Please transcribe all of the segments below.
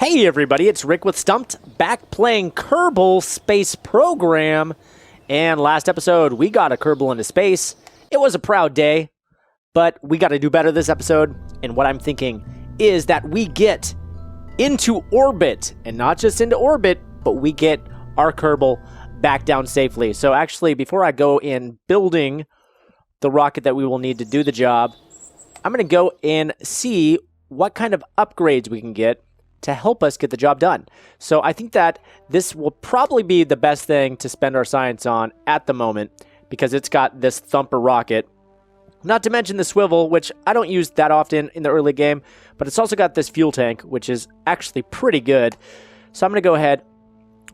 Hey everybody, it's Rick with Stumpt, back playing Kerbal Space Program. And last episode, we got a Kerbal into space. It was a proud day, but we got to do better this episode. And what I'm thinking is that we get into orbit, and not just into orbit, but we get our Kerbal back down safely. So actually, before I go in building the rocket that we will need to do the job, I'm going to go and see what kind of upgrades we can get to help us get the job done. So I think that this will probably be the best thing to spend our science on at the moment, because it's got this thumper rocket, not to mention the swivel, which I don't use that often in the early game, but it's also got this fuel tank, which is actually pretty good. So I'm going to go ahead,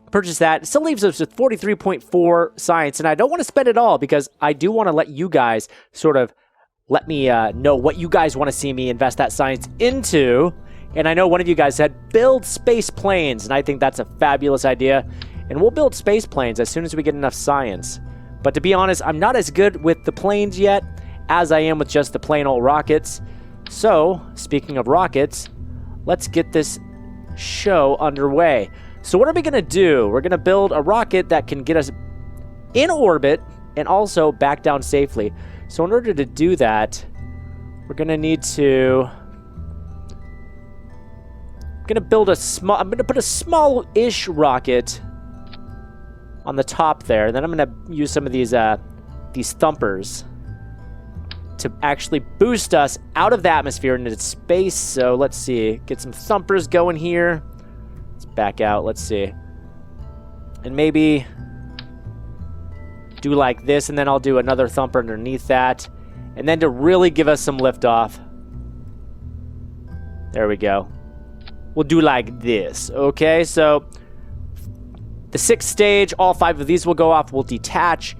purchase that. It still leaves us with 43.4 science, and I don't want to spend it all because I do want to let you guys sort of let me know what you guys want to see me invest that science into. And I know one of you guys said, build space planes, and I think that's a fabulous idea. And we'll build space planes as soon as we get enough science. But to be honest, I'm not as good with the planes yet as I am with just the plain old rockets. So, speaking of rockets, let's get this show underway. So what are we going to do? We're going to build a rocket that can get us in orbit and also back down safely. So in order to do that, we're going to need to... I'm going to put a small-ish rocket on the top there. Then I'm going to use some of these thumpers to actually boost us out of the atmosphere into space. So let's see, get some thumpers going here. Let's back out. Let's see, and maybe do like this, and then I'll do another thumper underneath that, and then to really give us some liftoff. There we go. We'll do like this, okay? So, the 6th stage, all 5 of these will go off, we'll detach.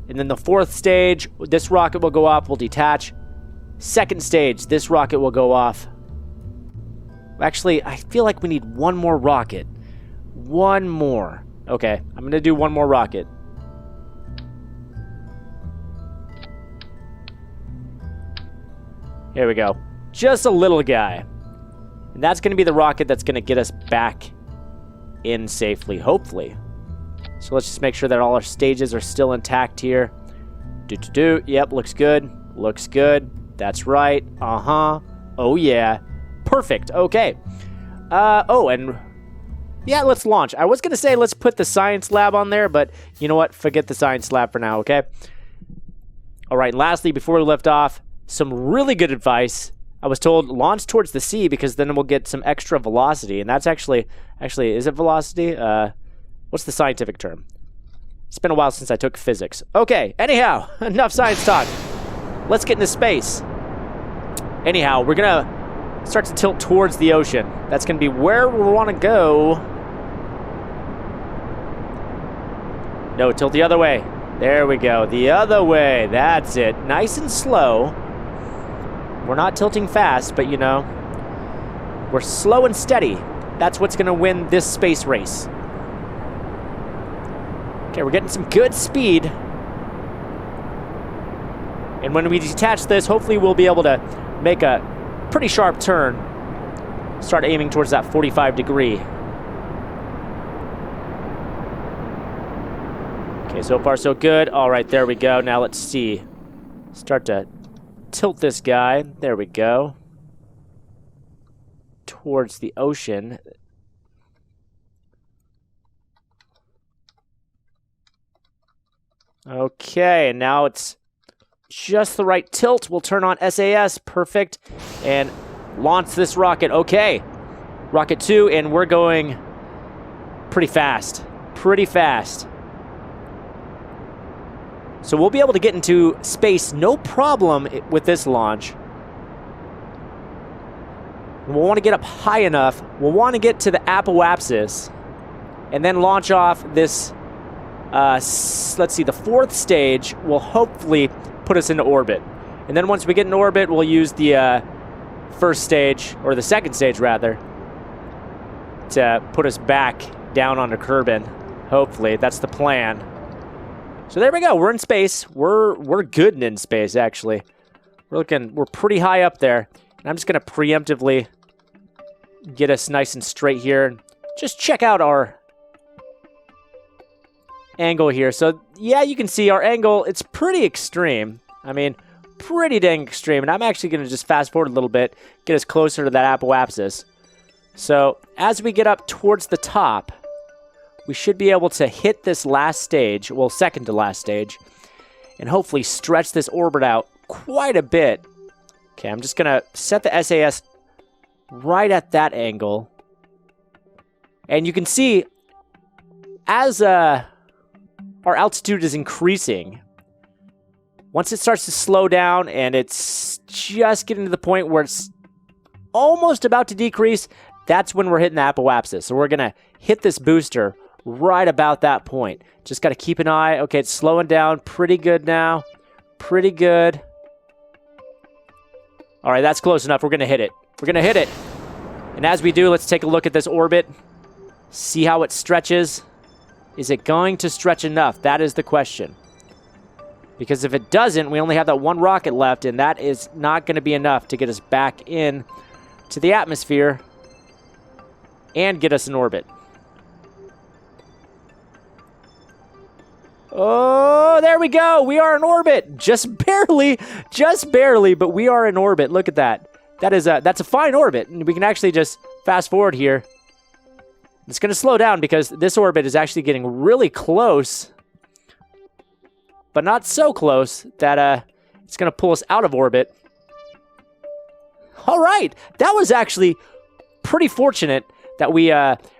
And then the 4th stage, this rocket will go off, we'll detach. 2nd stage, this rocket will go off. Actually, I feel like we need one more rocket. One more. Okay, I'm going to do one more rocket. Here we go. Just a little guy. And that's going to be the rocket that's going to get us back in safely, hopefully. So let's just make sure that all our stages are still intact here. Yep, looks good. Looks good. That's right. Uh-huh. Oh, yeah. Perfect. Okay. Oh, and... yeah, let's launch. I was going to say let's put the science lab on there, but you know what? Forget the science lab for now, okay? All right, and lastly, before we lift off, some really good advice. I was told launch towards the sea because then we'll get some extra velocity, and that's actually, is it velocity? What's the scientific term? It's been a while since I took physics. Okay, anyhow, enough science talk. Let's get into space. Anyhow, we're gonna start to tilt towards the ocean. That's gonna be where we want to go. No, tilt the other way. There we go, the other way. That's it. Nice and slow. We're not tilting fast, but you know, we're slow and steady. That's what's going to win this space race. Okay, we're getting some good speed. And when we detach this, hopefully we'll be able to make a pretty sharp turn. Start aiming towards that 45-degree. Okay, so far so good. All right, there we go. Now let's see. Start to tilt this guy, there we go, towards the ocean. Okay, and now it's just the right tilt. We'll turn on SAS, perfect, and launch this rocket. Okay, rocket 2, and we're going pretty fast, So we'll be able to get into space no problem with this launch. We'll want to get up high enough. We'll want to get to the apoapsis and then launch off this, let's see, the 4th stage will hopefully put us into orbit. And then once we get in orbit, we'll use the 1st stage, or the 2nd stage rather, to put us back down onto Kerbin. Hopefully, that's the plan. So there we go. We're in space. We're good in space, actually. We're pretty high up there. And I'm just going to preemptively get us nice and straight here. Just check out our angle here. So, yeah, you can see our angle, it's pretty extreme. I mean, pretty dang extreme. And I'm actually going to just fast forward a little bit, get us closer to that apoapsis. So, as we get up towards the top, we should be able to hit this last stage, well, second to last stage, and hopefully stretch this orbit out quite a bit. Okay, I'm just going to set the SAS right at that angle. And you can see, as our altitude is increasing, once it starts to slow down and it's just getting to the point where it's almost about to decrease, that's when we're hitting the apoapsis. So we're going to hit this booster right about that point. Just got to keep an eye. Okay, it's slowing down pretty good now. Pretty good. All right, that's close enough. We're going to hit it. We're going to hit it. And as we do, let's take a look at this orbit. See how it stretches. Is it going to stretch enough? That is the question. Because if it doesn't, we only have that one rocket left, and that is not going to be enough to get us back in to the atmosphere and get us in orbit. Oh, there we go. We are in orbit. Just barely, but we are in orbit. Look at that. That's a fine orbit. And we can actually just fast forward here. It's going to slow down because this orbit is actually getting really close, but not so close that it's going to pull us out of orbit. All right. That was actually pretty fortunate that we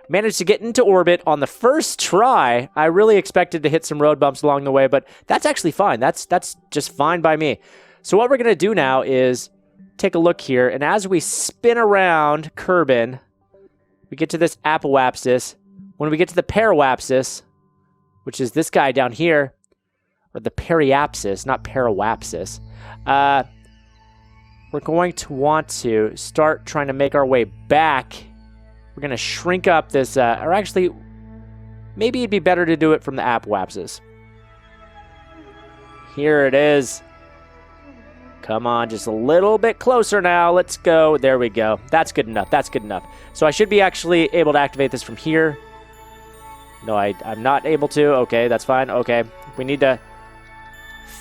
managed to get into orbit on the first try. I really expected to hit some road bumps along the way, but that's actually fine. That's just fine by me. So what we're going to do now is take a look here, and as we spin around Kerbin, we get to this apoapsis. When we get to the paraapsis, which is this guy down here, or the periapsis, not paraapsis, we're going to want to start trying to make our way back. We're going to shrink up this, or actually, maybe it'd be better to do it from the apoapsis. Here it is. Come on, just a little bit closer now. Let's go. There we go. That's good enough. That's good enough. So I should be actually able to activate this from here. No, I'm not able to. Okay, that's fine. Okay, we need to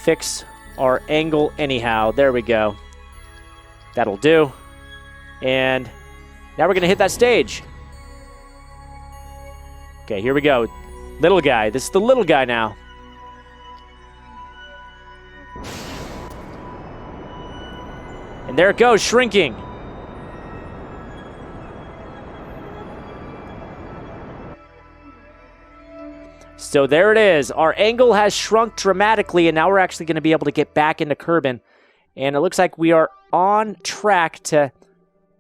fix our angle anyhow. There we go. That'll do. And now we're going to hit that stage. Okay, here we go. Little guy. This is the little guy now. And there it goes, shrinking. So there it is. Our angle has shrunk dramatically, and now we're actually going to be able to get back into Kerbin. And it looks like we are on track to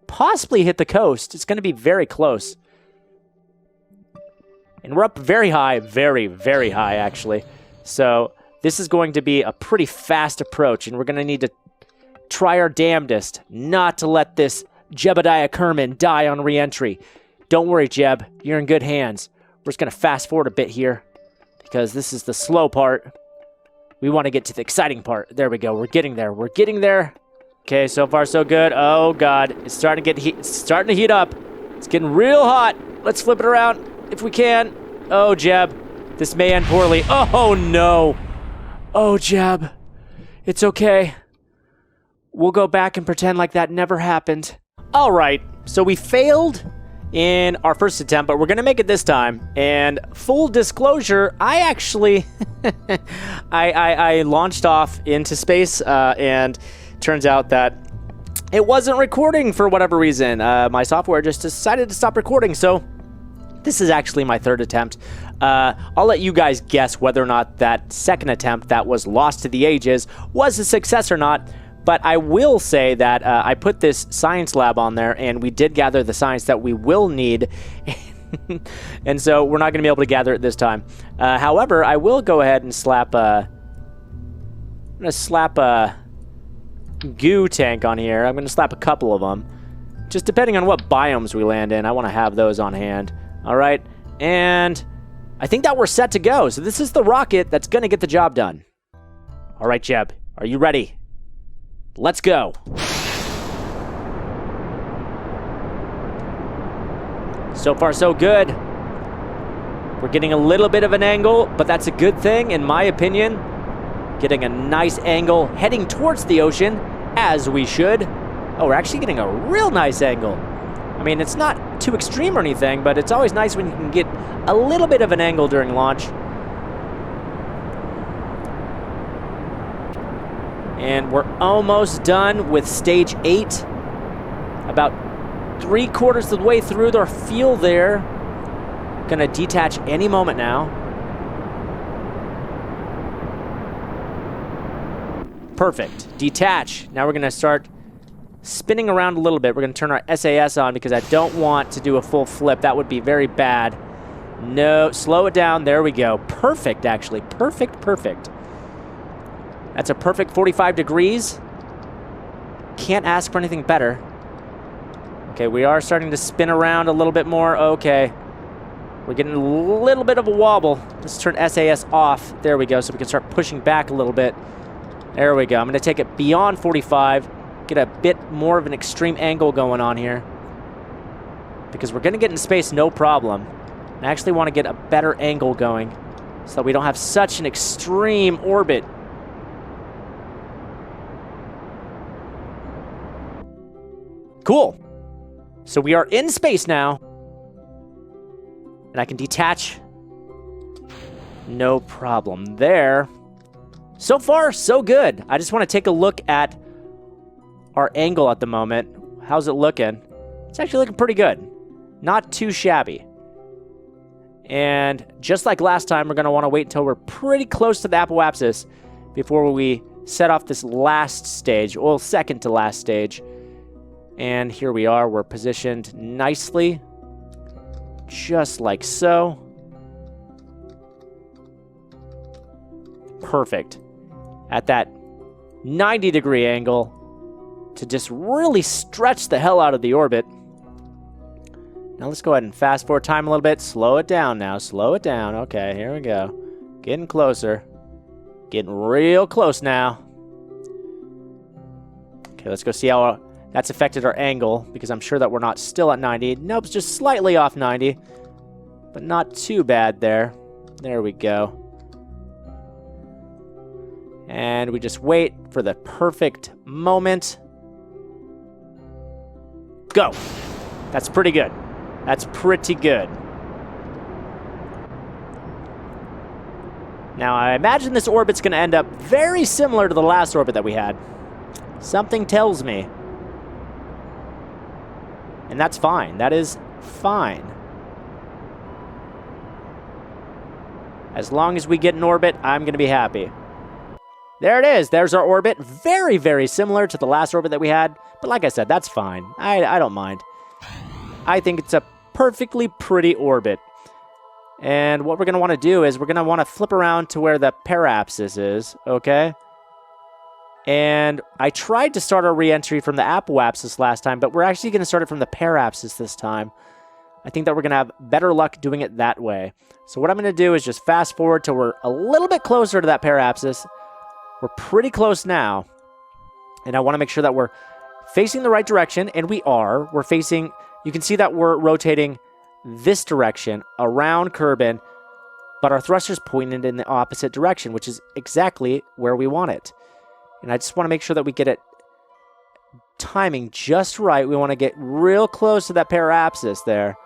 possibly hit the coast. It's going to be very close. And we're up very high, very, very high, actually. So this is going to be a pretty fast approach, and we're going to need to try our damnedest not to let this Jebediah Kerman die on re-entry. Don't worry, Jeb. You're in good hands. We're just going to fast forward a bit here because this is the slow part. We want to get to the exciting part. There we go. We're getting there. We're getting there. Okay, so far so good. Oh, God. It's starting to heat up. It's getting real hot. Let's flip it around if we can. Oh, Jeb. This may end poorly. Oh, no. Oh, Jeb. It's okay. We'll go back and pretend like that never happened. All right, so we failed in our first attempt, but we're going to make it this time. And full disclosure, I actually, I launched off into space, and turns out that it wasn't recording for whatever reason. My software just decided to stop recording, so this is actually my third attempt. I'll let you guys guess whether or not that second attempt that was lost to the ages was a success or not. But I will say that I put this science lab on there, and we did gather the science that we will need. And so we're not going to be able to gather it this time. However, I will go ahead and slap a goo tank on here. I'm going to slap a couple of them. Just depending on what biomes we land in, I want to have those on hand. All right. And I think that we're set to go. So this is the rocket that's going to get the job done. All right, Jeb. Are you ready? Let's go. So far, so good. We're getting a little bit of an angle, but that's a good thing, in my opinion. Getting a nice angle, heading towards the ocean, as we should. Oh, we're actually getting a real nice angle. I mean, it's not too extreme or anything, but it's always nice when you can get a little bit of an angle during launch. And we're almost done with stage 8. About 3/4 of the way through our fuel there. Gonna detach any moment now. Perfect. Detach. Now we're gonna start spinning around a little bit. We're gonna turn our SAS on because I don't want to do a full flip. That would be very bad. No, slow it down. There we go. Perfect, actually. Perfect, perfect. That's a perfect 45 degrees. Can't ask for anything better. Okay, we are starting to spin around a little bit more. Okay. We're getting a little bit of a wobble. Let's turn SAS off. There we go, so we can start pushing back a little bit. There we go. I'm going to take it beyond 45. Get a bit more of an extreme angle going on here. Because we're going to get in space no problem. I actually want to get a better angle going so that we don't have such an extreme orbit. Cool. So we are in space now. And I can detach. No problem there. So far, so good. I just want to take a look at our angle at the moment. How's it looking? It's actually looking pretty good. Not too shabby. And just like last time, we're going to want to wait until we're pretty close to the apoapsis before we set off this last stage. Well, second to last stage. And here we are. We're positioned nicely. Just like so. Perfect. At that 90-degree angle to just really stretch the hell out of the orbit. Now let's go ahead and fast forward time a little bit. Slow it down now. Slow it down. Okay, here we go. Getting closer. Getting real close now. Okay, let's go see how that's affected our angle, because I'm sure that we're not still at 90. Nope, it's just slightly off 90. But not too bad there. There we go. And we just wait for the perfect moment. Go. That's pretty good. That's pretty good. Now, I imagine this orbit's going to end up very similar to the last orbit that we had. Something tells me. And that's fine. That is fine. As long as we get in orbit, I'm going to be happy. There it is. There's our orbit. Very, very similar to the last orbit that we had. But like I said, that's fine. I don't mind. I think it's a perfectly pretty orbit. And what we're going to want to do is we're going to want to flip around to where the periapsis is, okay? And I tried to start our re-entry from the apoapsis last time, but we're actually going to start it from the periapsis this time. I think that we're going to have better luck doing it that way. So what I'm going to do is just fast forward till we're a little bit closer to that periapsis. We're pretty close now. And I want to make sure that we're facing the right direction, and we are. We're facing, you can see that we're rotating this direction around Kerbin, but our thruster's pointed in the opposite direction, which is exactly where we want it. And I just want to make sure that we get it timing just right. We want to get real close to that periapsis there.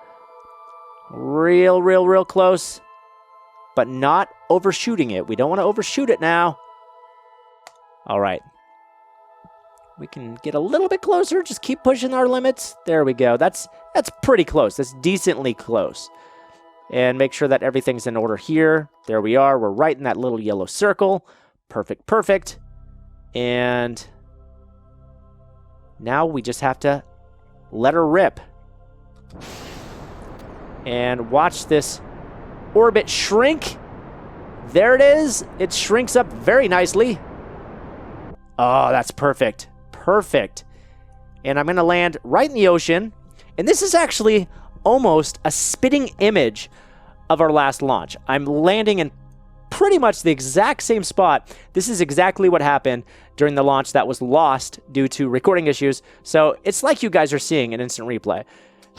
Real close, but not overshooting it. We don't want to overshoot it now. All right. We can get a little bit closer. Just keep pushing our limits. There we go. That's pretty close. That's decently close. And make sure that everything's in order here. There we are. We're right in that little yellow circle. Perfect, perfect. And now we just have to let her rip. And watch this orbit shrink. There it is. It shrinks up very nicely. Oh, that's perfect. Perfect. And I'm going to land right in the ocean. And this is actually almost a spitting image of our last launch. I'm landing in pretty much the exact same spot. This is exactly what happened during the launch that was lost due to recording issues. So it's like you guys are seeing an instant replay.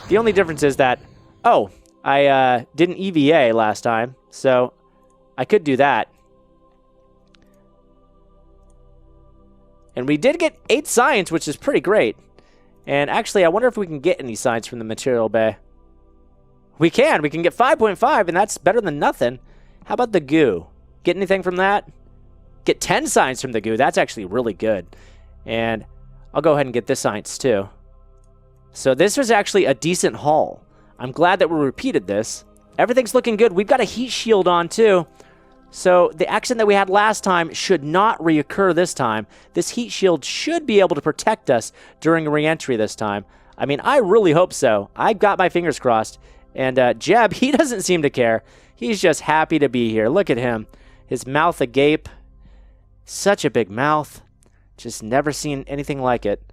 The only difference is that Oh, I didn't EVA last time, so I could do that. And we did get 8 science, which is pretty great. And actually, I wonder if we can get any science from the material bay. We can get 5.5, and that's better than nothing. How about the goo? Get anything from that? Get 10 science from the goo. That's actually really good. And I'll go ahead and get this science too. So this was actually a decent haul. I'm glad that we repeated this. Everything's looking good. We've got a heat shield on too. So the accident that we had last time should not reoccur this time. This heat shield should be able to protect us during re-entry this time. I mean, I really hope so. I've got my fingers crossed. And Jeb, he doesn't seem to care. He's just happy to be here. Look at him. His mouth agape. Such a big mouth. Just never seen anything like it.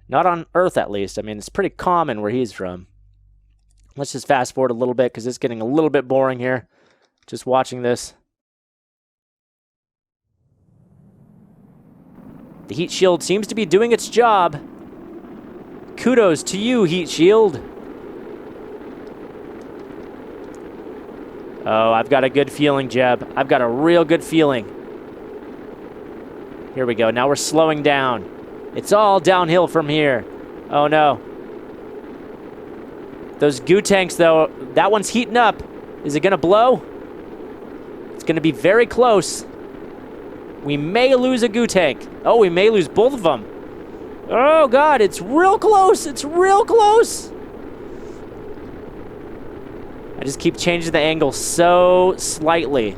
Not on Earth, at least. I mean, it's pretty common where he's from. Let's just fast forward a little bit because it's getting a little bit boring here. Just watching this. The heat shield seems to be doing its job. Kudos to you, heat shield. Oh, I've got a good feeling, Jeb. I've got a real good feeling. Here we go. Now we're slowing down. It's all downhill from here. Oh, no. Those goo tanks, though, that one's heating up. Is it going to blow? It's going to be very close. We may lose a goo tank. Oh, we may lose both of them. Oh, God, it's real close. It's real close. I just keep changing the angle so slightly,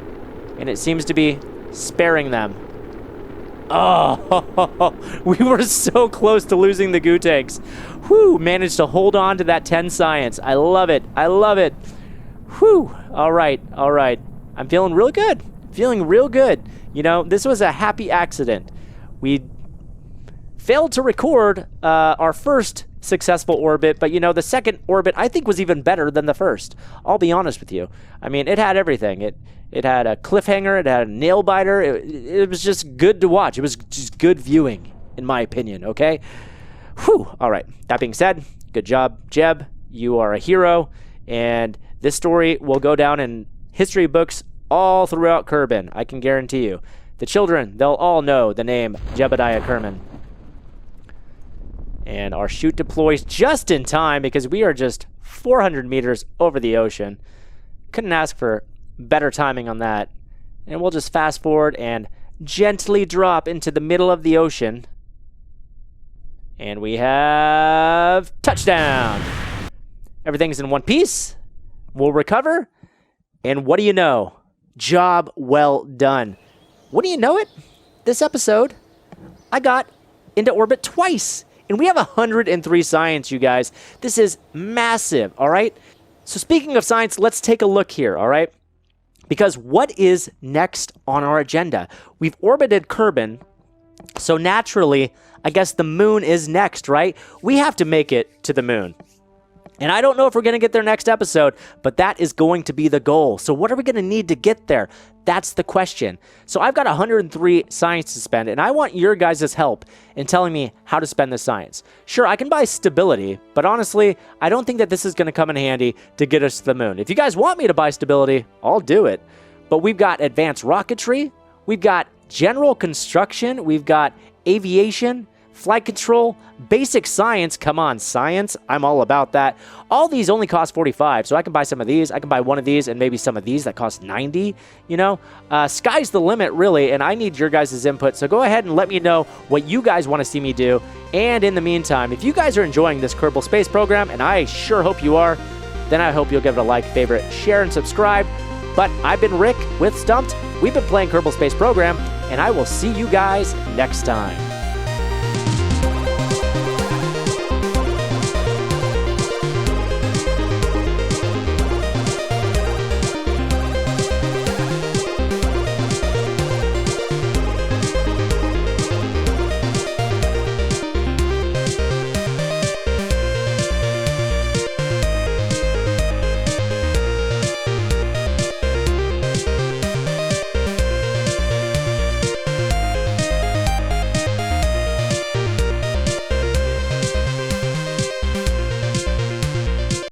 and it seems to be sparing them. Oh, we were so close to losing the goo tanks. Whew, managed to hold on to that 10 science. I love it. I love it. Whew. All right. All right. I'm feeling real good. Feeling real good. You know, this was a happy accident. We failed to record our first successful orbit, but, you know, the second orbit I think was even better than the first. I'll be honest with you. I mean, it had everything. It had a cliffhanger. It had a nail biter. It was just good to watch. It was just good viewing, in my opinion, okay? Whew. All right. That being said, good job, Jeb. You are a hero, and this story will go down in history books all throughout Kerbin, I can guarantee you. The children, they'll all know the name Jebediah Kerman. And our chute deploys just in time because we are just 400 meters over the ocean. Couldn't ask for better timing on that. And we'll just fast forward and gently drop into the middle of the ocean. And we have touchdown. Everything's in one piece. We'll recover. And what do you know? Job well done. What do you know it? This episode, I got into orbit twice. And we have 103 science, you guys. This is massive, all right? So speaking of science, let's take a look here, all right? Because what is next on our agenda? We've orbited Kerbin, so naturally, I guess the moon is next, right? We have to make it to the moon. And I don't know if we're going to get there next episode, but that is going to be the goal. So what are we going to need to get there? That's the question. So I've got 103 science to spend, and I want your guys' help in telling me how to spend the science. Sure, I can buy stability, but honestly, I don't think that this is going to come in handy to get us to the moon. If you guys want me to buy stability, I'll do it. But we've got advanced rocketry, we've got general construction, we've got aviation, flight control, basic science. Come on, science. I'm all about that. All these only cost 45, so I can buy some of these. I can buy one of these and maybe some of these that cost 90, you know? Sky's the limit, really, and I need your guys' input, so go ahead and let me know what you guys want to see me do. And in the meantime, if you guys are enjoying this Kerbal Space Program, and I sure hope you are, then I hope you'll give it a like, favorite, share, and subscribe. But I've been Rick with Stumpt. We've been playing Kerbal Space Program, and I will see you guys next time.